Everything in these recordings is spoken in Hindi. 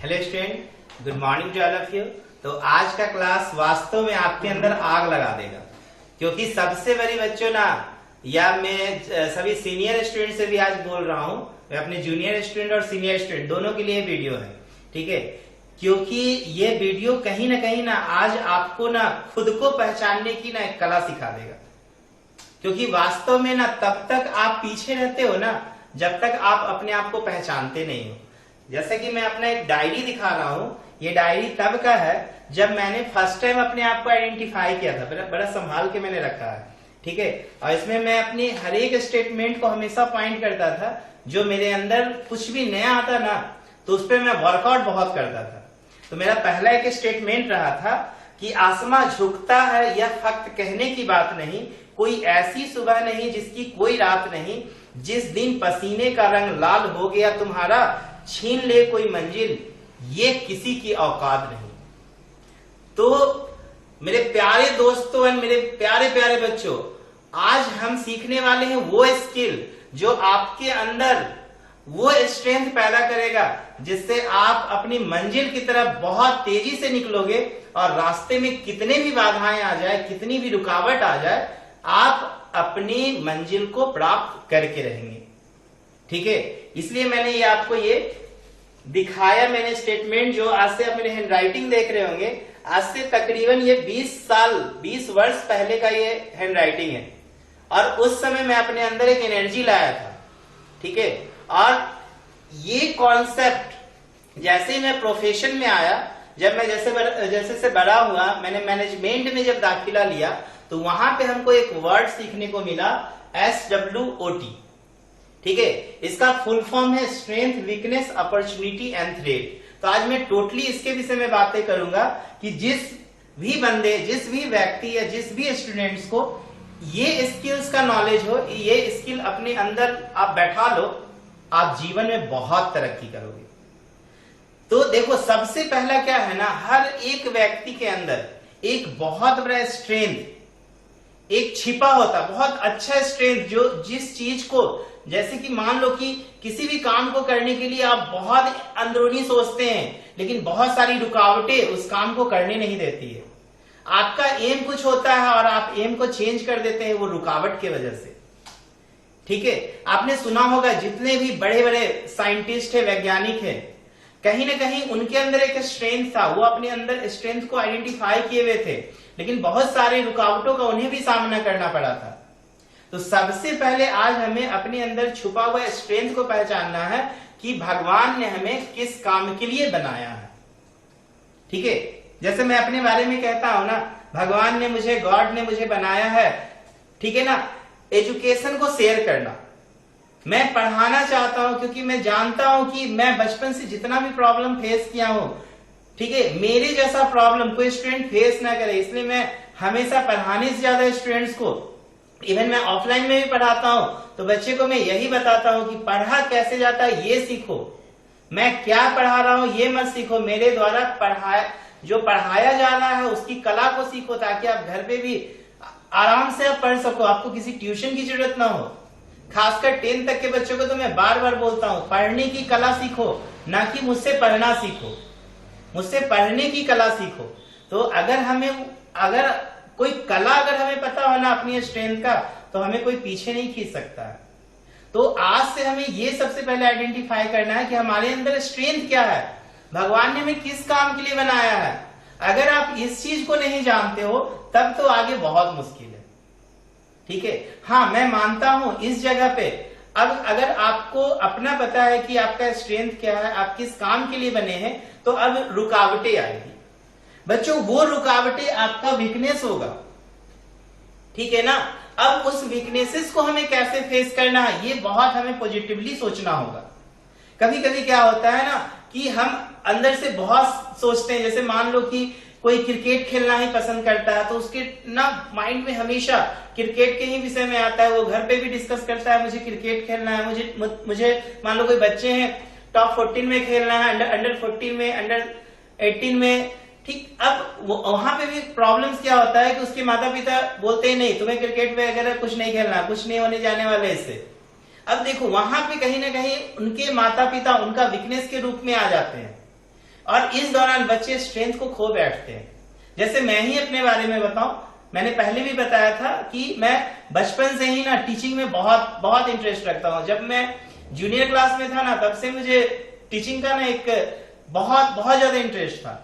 Hello student, good morning to all of you. तो आज का क्लास वास्तव में आपके अंदर आग लगा देगा, क्योंकि सबसे बड़ी बच्चों ना, या मैं सभी सीनियर स्टूडेंट से भी आज बोल रहा हूँ, मैं अपने जूनियर स्टूडेंट और सीनियर स्टूडेंट दोनों के लिए वीडियो है, ठीक है। क्योंकि ये वीडियो कहीं ना आज आपको ना खुद को पहचानने की ना एक कला सिखा देगा। क्योंकि वास्तव में ना तब तक आप पीछे रहते हो ना जब तक आप अपने आप को पहचानते नहीं हो। जैसे कि मैं अपना एक डायरी दिखा रहा हूँ, ये डायरी तब का है जब मैंने फर्स्ट टाइम अपने आप को आइडेंटिफाई किया था। बड़ा संभाल के मैंने रखा है, ठीक है। और इसमें मैं अपनी हर एक स्टेटमेंट को हमेशा पॉइंट करता था। जो मेरे अंदर कुछ भी नया आता ना तो उस पर मैं वर्कआउट बहुत करता था। तो मेरा पहला एक स्टेटमेंट रहा था कि आसमां झुकता है यह फक्त कहने की बात नहीं, कोई ऐसी सुबह नहीं जिसकी कोई रात नहीं, जिस दिन पसीने का रंग लाल हो गया तुम्हारा, छीन ले कोई मंजिल, ये किसी की औकात नहीं। तो मेरे प्यारे दोस्तों और मेरे प्यारे प्यारे बच्चों, आज हम सीखने वाले हैं वो स्किल जो आपके अंदर वो स्ट्रेंथ पैदा करेगा जिससे आप अपनी मंजिल की तरफ बहुत तेजी से निकलोगे। और रास्ते में कितने भी बाधाएं आ जाए, कितनी भी रुकावट आ जाए, आप अपनी मंजिल को प्राप्त करके रहेंगे, ठीक है। इसलिए मैंने ये आपको ये दिखाया, मैंने स्टेटमेंट जो आज से आप मेरे हैंड राइटिंग देख रहे होंगे, आज से तकरीबन ये 20 वर्ष पहले का ये हैंड राइटिंग है। और उस समय मैं अपने अंदर एक एनर्जी लाया था, ठीक है। और ये कॉन्सेप्ट जैसे ही मैं प्रोफेशन में आया, जब मैं जैसे से बड़ा हुआ, मैंने मैनेजमेंट में जब दाखिला लिया तो वहां पे हमको एक वर्ड सीखने को मिला, SWOT, ठीक है। इसका फुल फॉर्म है strength, weakness, opportunity and threat. तो आज मैं टोटली इसके विषय में बातें करूंगा कि जिस भी बंदे, जिस भी व्यक्ति या जिस भी स्टूडेंट्स को ये स्किल्स का नॉलेज हो, ये स्किल अपने अंदर आप बैठा लो, आप जीवन में बहुत तरक्की करोगे। तो देखो, सबसे पहला क्या है ना, हर एक व्यक्ति के अंदर एक बहुत बड़ा स्ट्रेंथ एक छिपा होता, बहुत अच्छा स्ट्रेंथ, जो जिस चीज को, जैसे कि मान लो कि किसी भी काम को करने के लिए आप बहुत अंदरूनी सोचते हैं, लेकिन बहुत सारी रुकावटें उस काम को करने नहीं देती है। आपका एम कुछ होता है और आप एम को चेंज कर देते हैं वो रुकावट की वजह से, ठीक है। आपने सुना होगा जितने भी बड़े बड़े साइंटिस्ट है, वैज्ञानिक है, कहीं ना कहीं उनके अंदर एक स्ट्रेंथ था, वो अपने अंदर स्ट्रेंथ को आइडेंटिफाई किए हुए थे, लेकिन बहुत सारे रुकावटों का उन्हें भी सामना करना पड़ा था। तो सबसे पहले आज हमें अपने अंदर छुपा हुआ स्ट्रेंथ को पहचानना है कि भगवान ने हमें किस काम के लिए बनाया है, ठीक है। जैसे मैं अपने बारे में कहता हूं ना, भगवान ने मुझे, गॉड ने मुझे बनाया है, ठीक है ना, एजुकेशन को शेयर करना। मैं पढ़ाना चाहता हूं क्योंकि मैं जानता हूं कि मैं बचपन से जितना भी प्रॉब्लम फेस किया हूं, ठीक है, मेरे जैसा प्रॉब्लम कोई स्टूडेंट फेस ना करे, इसलिए मैं हमेशा पढ़ाने से ज्यादा स्टूडेंट्स को, इवन मैं ऑफलाइन में भी पढ़ाता हूं तो बच्चे को मैं यही बताता हूं कि पढ़ा कैसे जाता है ये सीखो, मैं क्या पढ़ा रहा हूं ये मत सीखो, मेरे द्वारा जो पढ़ाया जा रहा है उसकी कला को सीखो, ताकि आप घर पे भी आराम से आप पढ़ सको, आपको किसी ट्यूशन की जरूरत ना हो। खासकर 10 तक के बच्चों को तो मैं बार बार बोलता हूं, पढ़ने की कला सीखो, ना कि मुझसे पढ़ना सीखो, मुझसे पढ़ने की कला सीखो। तो अगर कोई कला अगर हमें पता हो ना अपनी स्ट्रेंथ का, तो हमें कोई पीछे नहीं खींच सकता है। तो आज से हमें ये सबसे पहले आइडेंटिफाई करना है कि हमारे अंदर स्ट्रेंथ क्या है, भगवान ने हमें किस काम के लिए बनाया है। अगर आप इस चीज को नहीं जानते हो तब तो आगे बहुत मुश्किल है, ठीक है। हाँ, मैं मानता हूं इस जगह पे अब अगर आपको अपना पता है कि आपका स्ट्रेंथ क्या है, आप किस काम के लिए बने हैं, तो अब रुकावटें आएगी बच्चों, वो रुकावटें आपका वीकनेस होगा, ठीक है ना। अब उस वीकनेसेस को हमें कैसे फेस करना है, ये बहुत हमें पॉजिटिवली सोचना होगा। कभी कभी क्या होता है ना कि हम अंदर से बहुत सोचते हैं, जैसे मान लो कि कोई क्रिकेट खेलना ही पसंद करता है, तो उसके ना माइंड में हमेशा क्रिकेट के ही विषय में आता है, वो घर पे भी डिस्कस करता है, मुझे क्रिकेट खेलना है, मुझे मान लो कोई बच्चे हैं टॉप 14 में खेलना है, अंडर 14 में, अंडर 18 में, ठीक। अब वहां पे भी प्रॉब्लम्स क्या होता है कि उसके माता पिता बोलते ही नहीं, तुम्हें क्रिकेट वगैरह कुछ नहीं खेलना, कुछ नहीं होने जाने वाले इससे। अब देखो, वहां पे कहीं ना कहीं उनके माता पिता उनका वीकनेस के रूप में आ जाते हैं। और इस दौरान बच्चे स्ट्रेंथ को खो बैठते हैं। जैसे मैं ही अपने बारे में बताऊं, मैंने पहले भी बताया था कि मैं बचपन से ही ना टीचिंग में बहुत बहुत इंटरेस्ट रखता हूं। जब मैं जूनियर क्लास में था ना, तब से मुझे टीचिंग का ना एक बहुत बहुत ज्यादा इंटरेस्ट था।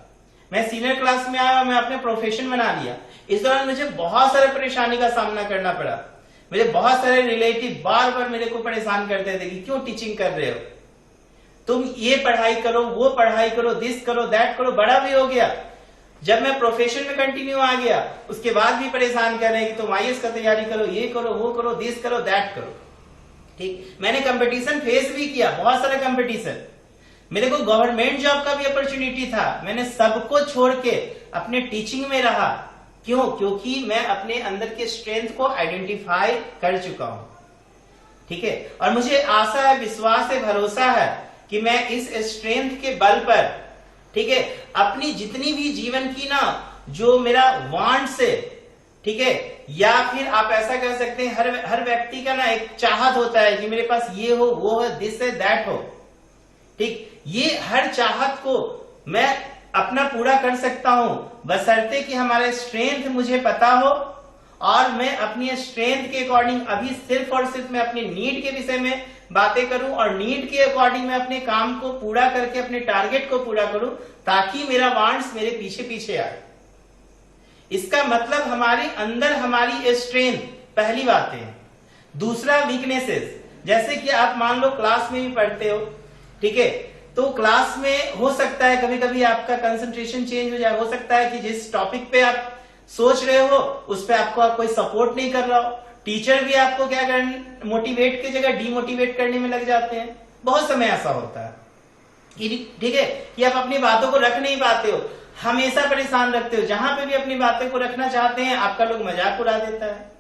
मैं सीनियर क्लास में आया, मैं अपने प्रोफेशन बना लिया। इस दौरान मुझे बहुत सारे परेशानी का सामना करना पड़ा। मुझे बहुत सारे रिलेटिव बार बार मेरे को परेशान करते थे कि क्यों टीचिंग कर रहे हो, तुम ये पढ़ाई करो, वो पढ़ाई करो, दिस करो, दैट करो। बड़ा भी हो गया, जब मैं प्रोफेशन में कंटिन्यू आ गया, उसके बाद भी परेशान कर रहे हैं कि तुम आईएएस का तैयारी करो, ये करो, वो करो, दिस करो, दैट करो। ठीक, मैंने कंपटीशन फेस भी किया, बहुत सारा कंपटीशन। मेरे को गवर्नमेंट जॉब का भी अपॉर्चुनिटी था। मैंने सबको छोड़ के अपने टीचिंग में रहा। क्यों? क्योंकि मैं अपने अंदर के स्ट्रेंथ को आइडेंटिफाई कर चुका हूं। ठीक है, और मुझे आशा है, विश्वास है, भरोसा है कि मैं इस स्ट्रेंथ के बल पर, ठीक है, अपनी जितनी भी जीवन की ना जो मेरा वांट्स है, ठीक है, या फिर आप ऐसा कह सकते हैं हर व्यक्ति का ना एक चाहत होता है कि मेरे पास ये हो, वो है, दिस है, दैट हो। ठीक, ये हर चाहत को मैं अपना पूरा कर सकता हूं, बशर्ते कि हमारा स्ट्रेंथ मुझे पता हो और मैं अपनी स्ट्रेंथ के अकॉर्डिंग अभी सिर्फ और सिर्फ मैं अपनी नीड के विषय में बातें करूं और नीड के अकॉर्डिंग मैं अपने काम को पूरा करके अपने टारगेट को पूरा करूं, ताकि मेरा वांट्स मेरे पीछे पीछे आए। इसका मतलब हमारे अंदर हमारी स्ट्रेंथ पहली बात है। दूसरा, वीकनेसेस। जैसे कि आप मान लो क्लास में भी पढ़ते हो, ठीक है, तो क्लास में हो सकता है कभी कभी आपका कंसंट्रेशन चेंज हो जाए। हो सकता है कि जिस टॉपिक पे आप सोच रहे हो उस पे आपको कोई सपोर्ट नहीं कर रहा हो। टीचर भी आपको क्या कर मोटिवेट की जगह डीमोटिवेट करने में लग जाते हैं। बहुत समय ऐसा होता है, ठीक है, कि आप अपनी बातों को रख नहीं पाते हो, हमेशा परेशान रखते हो। जहां पे भी अपनी बातें को रखना चाहते हैं, आपका लोग मजाक उड़ा देता है।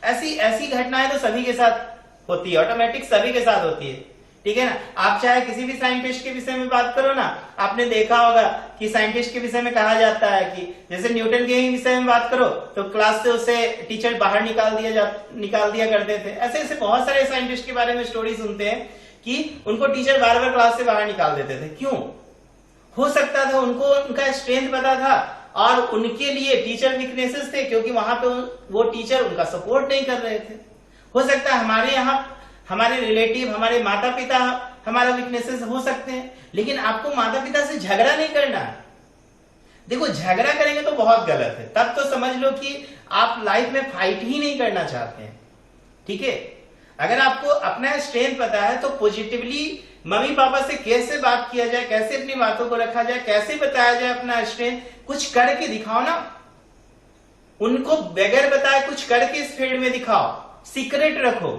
ऐसी ऐसी घटनाएं तो सभी के साथ होती है, ऑटोमेटिक सभी के साथ होती है। ठीक है ना, आप चाहे किसी भी साइंटिस्ट के विषय में बात करो ना, आपने देखा होगा कि साइंटिस्ट के विषय में कहा जाता है कि जैसे न्यूटन के विषय में बात करो तो क्लास से उसे टीचर बाहर निकाल दिया करते थे। ऐसे ऐसे बहुत सारे साइंटिस्ट के बारे में स्टोरी सुनते हैं कि उनको टीचर बार बार क्लास से बाहर निकाल देते थे। क्यों? हो सकता था उनको उनका स्ट्रेंथ पता था और उनके लिए टीचर वीकनेसेस थे, क्योंकि वहां पे वो टीचर उनका सपोर्ट नहीं कर रहे थे। हो सकता है हमारे यहाँ हमारे रिलेटिव, हमारे माता पिता हमारा वीकनेसेस हो सकते हैं, लेकिन आपको माता पिता से झगड़ा नहीं करना है। देखो, झगड़ा करेंगे तो बहुत गलत है, तब तो समझ लो कि आप लाइफ में फाइट ही नहीं करना चाहते हैं। ठीक है, अगर आपको अपना स्ट्रेंथ पता है तो पॉजिटिवली मम्मी पापा से कैसे बात किया जाए, कैसे अपनी बातों को रखा जाए, कैसे बताया जाए अपना स्ट्रेंथ, कुछ करके दिखाओ ना। उनको बगैर बताए कुछ करके इस फील्ड में दिखाओ। सीक्रेट रखो,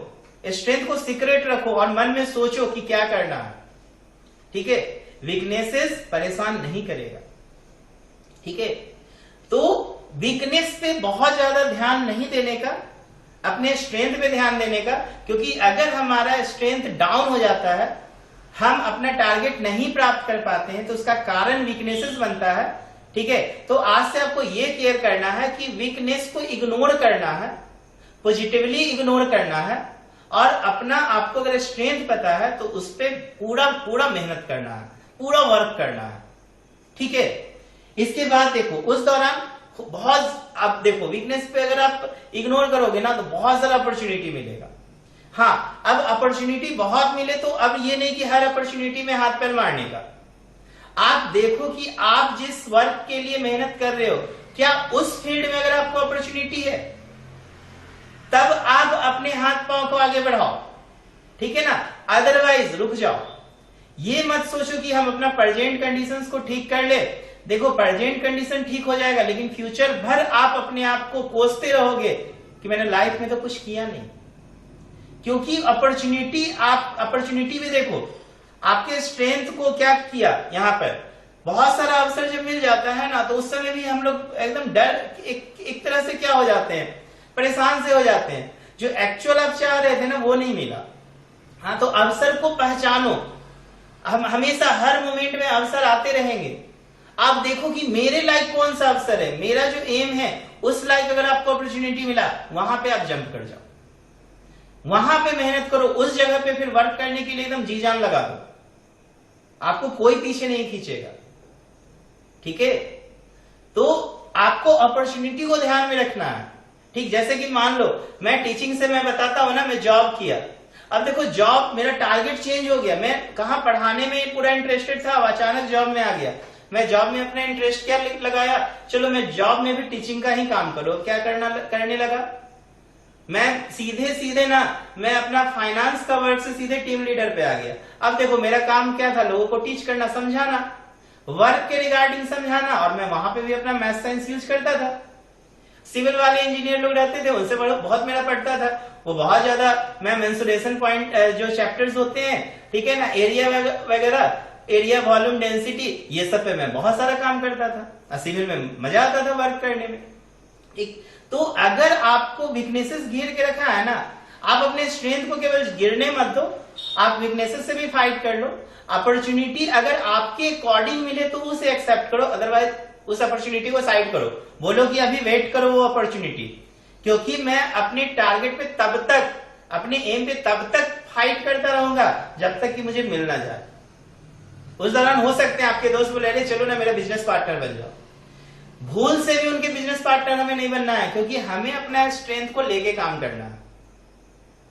स्ट्रेंथ को सीक्रेट रखो और मन में सोचो कि क्या करना है। ठीक है, वीकनेसेस परेशान नहीं करेगा। ठीक है, तो वीकनेस पे बहुत ज्यादा ध्यान नहीं देने का, अपने स्ट्रेंथ पे ध्यान देने का, क्योंकि अगर हमारा स्ट्रेंथ डाउन हो जाता है, हम अपना टारगेट नहीं प्राप्त कर पाते हैं, तो उसका कारण वीकनेसेस बनता है। ठीक है, तो आज से आपको यह केयर करना है कि वीकनेस को इग्नोर करना है, पॉजिटिवली इग्नोर करना है, और अपना आपको अगर स्ट्रेंथ पता है तो उस पर पूरा पूरा मेहनत करना है, पूरा वर्क करना है। ठीक है, इसके बाद देखो उस दौरान बहुत, आप देखो वीकनेस पे अगर आप इग्नोर करोगे ना तो बहुत सारा अपॉर्चुनिटी मिलेगा। हाँ, अब अपॉर्चुनिटी बहुत मिले तो अब ये नहीं कि हर अपॉर्चुनिटी में हाथ पैर मारने का। आप देखो कि आप जिस वर्क के लिए मेहनत कर रहे हो, क्या उस फील्ड में अगर आपको अपॉर्चुनिटी है, तब आप अपने हाथ पांव को आगे बढ़ाओ। ठीक है ना, अदरवाइज रुक जाओ। ये मत सोचो कि हम अपना प्रेजेंट कंडीशंस को ठीक कर ले। देखो, प्रेजेंट कंडीशन ठीक हो जाएगा, लेकिन फ्यूचर भर आप अपने आप को कोसते रहोगे कि मैंने लाइफ में तो कुछ किया नहीं। क्योंकि अपॉर्चुनिटी भी देखो, आपके स्ट्रेंथ को क्या किया, यहां पर बहुत सारा अवसर जब मिल जाता है ना, तो उस समय भी हम लोग एकदम डर, एक तरह से क्या हो जाते हैं, परेशान से हो जाते हैं। जो एक्चुअल आप चाह रहे थे ना, वो नहीं मिला। हाँ, तो अवसर को पहचानो। हम हमेशा हर मोमेंट में अवसर आते रहेंगे। आप देखो कि मेरे लायक कौन सा अवसर है, मेरा जो एम है उस लायक अगर आपको अपॉर्चुनिटी मिला, वहां पे आप जंप कर जाओ, वहां पे मेहनत करो, उस जगह पे फिर वर्क करने के लिए एकदम जी जान लगा दो। आपको कोई पीछे नहीं खींचेगा। ठीक है, तो आपको अपॉर्चुनिटी को ध्यान में रखना है। ठीक, जैसे कि मान लो मैं टीचिंग से मैं बताता हूं ना, मैं जॉब किया, अब देखो जॉब मेरा टारगेट चेंज हो गया, मैं कहा पढ़ाने में पूरा इंटरेस्टेड था, अब अचानक जॉब में आ गया, मैं जॉब में अपना इंटरेस्ट क्या लगाया, चलो मैं जॉब में भी टीचिंग का ही काम करो, क्या करने लगा, मैं सीधे ना मैं अपना फाइनेंस का वर्क से सीधे टीम लीडर पे आ गया। अब देखो मेरा काम क्या था, लोगों को टीच करना, समझाना, वर्क के रिगार्डिंग समझाना, और मैं वहां पे भी अपना मैथ साइंस यूज करता था। सिविल वाले इंजीनियर लोग रहते थे, उनसे बहुत मेरा पड़ता था, वो बहुत ज्यादा, मैं मेंसुरेशन पॉइंट जो चैप्टर्स होते हैं, ठीक है ना, एरिया वगैरह, एरिया वॉल्यूम डेंसिटी, ये सब पे मैं बहुत सारा काम करता था। सिविल में मजा आता था वर्क करने में। ठीक, तो अगर आपको वीकनेसेस घेर के रखा है ना, आप अपने स्ट्रेंथ को केवल गिरने मत दो, आप वीकनेसेस से भी फाइट कर लो। अपॉर्चुनिटी अगर आपके अकॉर्डिंग मिले तो उसे एक्सेप्ट करो, अदरवाइज उस अपॉर्चुनिटी को साइड करो, बोलो कि अभी वेट करो वो अपॉर्चुनिटी, क्योंकि मैं अपने टारगेट पे तब तक, अपने एम पे तब तक फाइट करता रहूंगा जब तक कि मुझे मिल ना जाए। उस दौरान हो सकते हैं आपके दोस्त बोले अरे चलो ना मेरा बिजनेस पार्टनर बन जाओ, भूल से भी उनके बिजनेस पार्टनर हमें नहीं बनना है, क्योंकि हमें अपना स्ट्रेंथ को लेके काम करना है,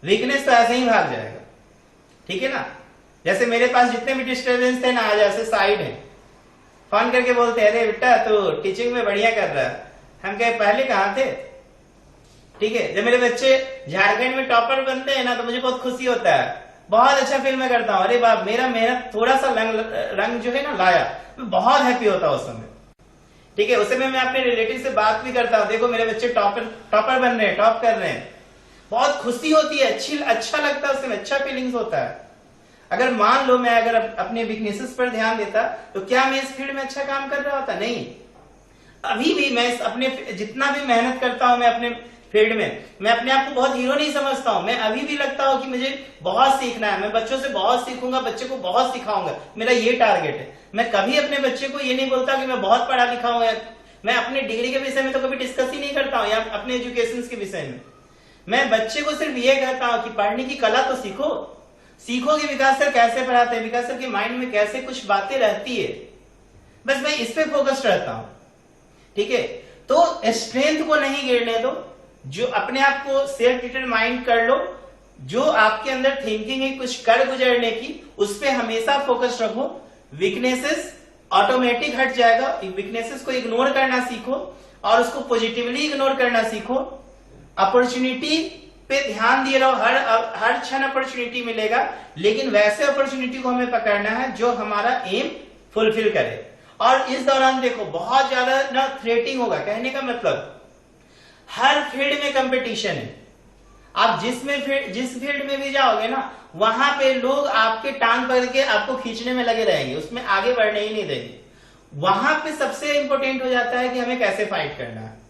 वीकनेस तो ऐसे ही भाग जाएगा। ठीक है ना, जैसे मेरे पास जितने भी डिस्टर्बेंस थे ना, आज ऐसे साइड है, फोन करके बोलते अरे बेटा तो टीचिंग में बढ़िया कर रहा है, हम कहे पहले कहां थे। ठीक है, जब मेरे बच्चे झारखंड में टॉपर बनते हैं ना तो मुझे बहुत खुशी होता है, बहुत अच्छा फील मैं करता हूँ, अरे बाप मेरा मेहनत थोड़ा सा रंग जो है ना लाया, मैं बहुत हैप्पी होता हूँ उस समय। ठीक है, उस समय मैं अपने रिलेटिव से बात भी करता हूँ, देखो मेरे बच्चे टॉपर बन रहे हैं, टॉप कर रहे हैं, बहुत खुशी होती है, अच्छा लगता है, उसमें अच्छा फीलिंग्स होता है। अगर मान लो मैं अगर अपने वीकनेसेस पर ध्यान देता तो क्या मैं इस फील्ड में अच्छा काम कर रहा होता? नहीं। अभी भी मैं अपने जितना भी मेहनत करता हूं मैं अपने फील्ड में, मैं अपने आप को बहुत हीरो नहीं समझता हूं, मैं अभी भी लगता हूं कि मुझे बहुत सीखना है, मैं बच्चों से बहुत सीखूंगा, बच्चे को बहुत सिखाऊंगा, मेरा ये टारगेट है। मैं कभी अपने बच्चे को ये नहीं बोलता कि मैं बहुत पढ़ा लिखा हूं, मैं अपने डिग्री के विषय में तो कभी डिस्कस ही नहीं करता हूं, या अपने एजुकेशन के विषय में। मैं बच्चे को सिर्फ ये कहता हूं कि पढ़ने की कला तो सीखो, सीखोगे विकास सर कैसे पढ़ाते हैं, विकास सर के माइंड में कैसे कुछ बातें रहती है, बस मैं इस पे फोकस्ड रहता हूं। ठीक है, तो स्ट्रेंथ को नहीं गिरने दो, जो अपने आप को सेल्फ डिटरमाइंड कर लो, जो आपके अंदर थिंकिंग है कुछ कर गुजरने की, उस पे हमेशा फोकस रखो। वीकनेसेस ऑटोमेटिक हट जाएगा, वीकनेसेस को इग्नोर करना सीखो और उसको पॉजिटिवली इग्नोर करना सीखो। अपॉर्चुनिटी पे ध्यान दिए रहो, हर क्षण अपॉर्चुनिटी मिलेगा, लेकिन वैसे अपॉर्चुनिटी को हमें पकड़ना है जो हमारा एम फुलफिल करे। और इस दौरान देखो बहुत ज्यादा ना थ्रेटिंग होगा, कहने का मतलब हर फील्ड में कंपटीशन है, आप जिस फील्ड में भी जाओगे ना वहां पे लोग आपके टांग पकड़ के आपको खींचने में लगे रहेंगे, उसमें आगे बढ़ने ही नहीं देंगे। वहां पे सबसे इंपॉर्टेंट हो जाता है कि हमें कैसे फाइट करना है।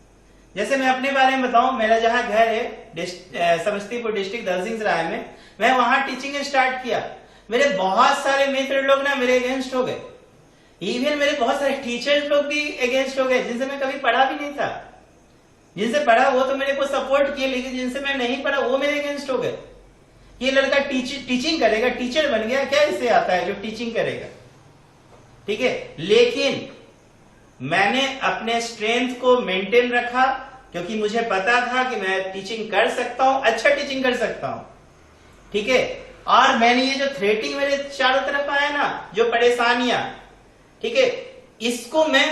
जैसे मैं अपने बारे में बताऊं, मेरा जहां घर है समस्तीपुर डिस्ट्रिक्ट दलसिंह राय में, मैं वहां टीचिंग स्टार्ट किया, मेरे बहुत सारे मित्र लोग ना मेरे अगेंस्ट हो गए, इवन मेरे बहुत सारे टीचर्स लोग भी अगेंस्ट हो गए, जिनसे मैं कभी पढ़ा भी नहीं था। जिनसे पढ़ा वो तो मेरे को सपोर्ट किए, लेकिन जिनसे मैं नहीं पढ़ा वो मेरे अगेंस्ट हो गए। ये लड़का टीचिंग करेगा, टीचर बन गया, क्या इससे आता है जो टीचिंग करेगा। ठीक है, लेकिन मैंने अपने स्ट्रेंथ को मेंटेन रखा, क्योंकि मुझे पता था कि मैं टीचिंग कर सकता हूं, अच्छा टीचिंग कर सकता हूं। ठीक है, और मैंने ये जो थ्रेटिंग मेरे चारों तरफ आया ना, जो परेशानियां, ठीक है, इसको मैं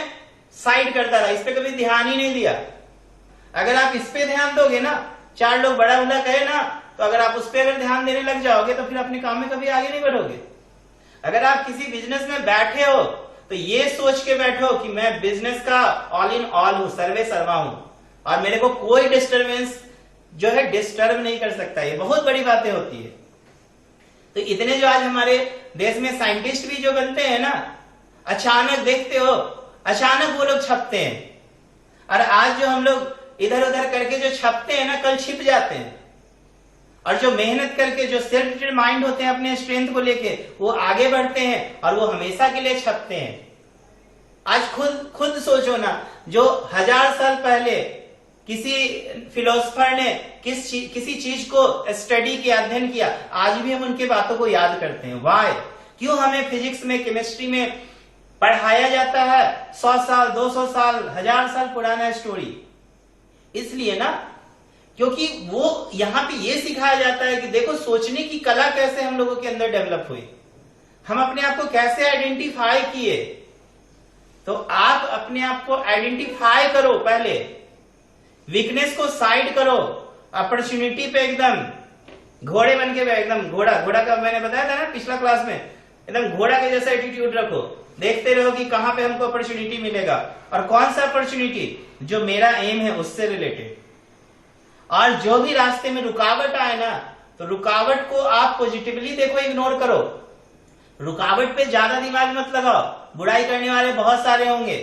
साइड करता रहा, इस पे कभी ध्यान ही नहीं दिया। अगर आप इस पे ध्यान दोगे ना, चार लोग बड़ा बड़ा कहे ना, तो अगर आप उस पे अगर ध्यान देने लग जाओगे तो फिर अपने काम में कभी आगे नहीं बढ़ोगे। अगर आप किसी बिजनेस में बैठे हो तो ये सोच के बैठो कि मैं बिजनेस का ऑल इन ऑल हूं, सर्वे सर्वा हूं, और मेरे को कोई डिस्टर्बेंस जो है डिस्टर्ब नहीं कर सकता। ये बहुत बड़ी बातें होती है। तो इतने जो आज हमारे देश में साइंटिस्ट भी जो बनते हैं ना, अचानक देखते हो, अचानक वो लोग छपते हैं, और आज जो हम लोग इधर उधर करके जो छपते हैं ना, कल छिप जाते हैं। और जो मेहनत करके जो सेल्फ माइंड होते हैं अपने स्ट्रेंथ को लेके, वो आगे बढ़ते हैं और वो हमेशा के लिए छपते हैं। आज खुद सोचो ना, जो 1000 साल पहले किसी फिलोसफर ने किसी चीज को स्टडी किया, अध्ययन किया, आज भी हम उनके बातों को याद करते हैं। वाई? क्यों हमें फिजिक्स में, केमिस्ट्री में पढ़ाया जाता है 100 साल 200 साल 1000 साल पुराना स्टोरी। इसलिए ना, क्योंकि वो यहां पे ये सिखाया जाता है कि देखो सोचने की कला कैसे हम लोगों के अंदर डेवलप हुई, हम अपने आप को कैसे आइडेंटिफाई किए। तो आप अपने आप को आइडेंटिफाई करो, पहले वीकनेस को साइड करो, अपॉर्चुनिटी पे एकदम घोड़े बन के, एकदम घोड़ा का मैंने बताया था ना पिछला क्लास में, एकदम घोड़ा के जैसा एटीट्यूड रखो, देखते रहो कि कहां पे हमको अपॉर्चुनिटी मिलेगा और कौन सा अपॉर्चुनिटी जो मेरा एम है उससे रिलेटेड। और जो भी रास्ते में रुकावट आए ना, तो रुकावट को आप पॉजिटिवली देखो, इग्नोर करो। रुकावट पे ज्यादा दिमाग मत लगाओ, बुराई करने वाले बहुत सारे होंगे।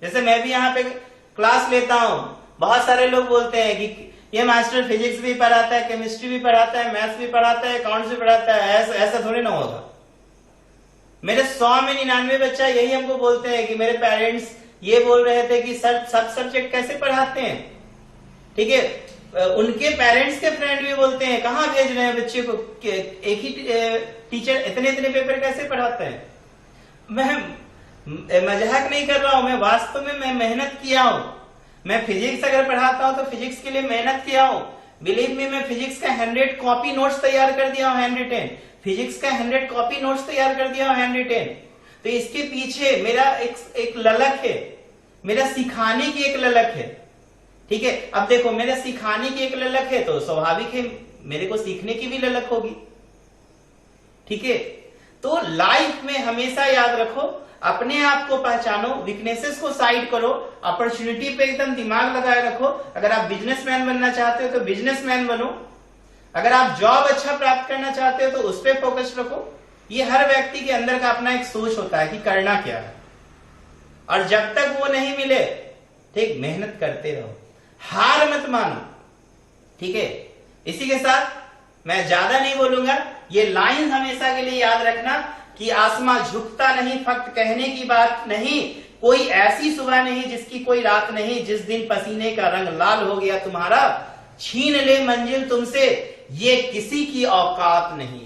जैसे मैं भी यहाँ पे क्लास लेता हूं, बहुत सारे लोग बोलते हैं कि ये मास्टर फिजिक्स भी पढ़ाता है, केमिस्ट्री भी पढ़ाता है, मैथ्स भी पढ़ाता है, अकाउंट्स भी पढ़ाता है, ऐसा थोड़ी ना होगा। मेरे 100 में 99 बच्चा यही हमको बोलते हैं कि मेरे पेरेंट्स ये बोल रहे थे कि सर सब सब्जेक्ट कैसे पढ़ाते हैं। ठीक है, उनके पेरेंट्स के फ्रेंड भी बोलते हैं कहाँ भेज रहे हैं बच्चे को, एक ही टीचर इतने पेपर कैसे पढ़ाते हैं। मैं मजाक नहीं कर रहा हूं, मैं वास्तव में मैं मेहनत किया हूं। मैं फिजिक्स अगर पढ़ाता हूं तो फिजिक्स के लिए मेहनत किया हूं। बिलीव मी, मैं फिजिक्स का 100 कॉपी नोट्स तैयार कर दिया हूं, 110 फिजिक्स का 100 कॉपी नोट्स तैयार कर दिया हूं, 110। तो इसके पीछे मेरा एक ललक है, मेरा सिखाने की एक ललक है। ठीक है, अब देखो मेरा सिखाने की एक ललक है तो स्वाभाविक है मेरे को सीखने की भी ललक होगी। ठीक है, तो लाइफ में हमेशा याद रखो, अपने आप को पहचानो, वीकनेसेस को साइड करो, अपॉर्चुनिटी पे एकदम दिमाग लगाए रखो। अगर आप बिजनेसमैन बनना चाहते हो तो बिजनेसमैन बनो, अगर आप जॉब अच्छा प्राप्त करना चाहते हो तो उस पर फोकस रखो। ये हर व्यक्ति के अंदर का अपना एक सोच होता है कि करना क्या है, और जब तक वो नहीं मिले, ठीक, मेहनत करते रहो, हार मत मानो। ठीक है, इसी के साथ मैं ज्यादा नहीं बोलूंगा। ये लाइन हमेशा के लिए याद रखना कि आसमां झुकता नहीं, फक्त कहने की बात नहीं। कोई ऐसी सुबह नहीं जिसकी कोई रात नहीं, जिस दिन पसीने का रंग लाल हो गया तुम्हारा, छीन ले मंजिल तुमसे, ये किसी की औकात नहीं।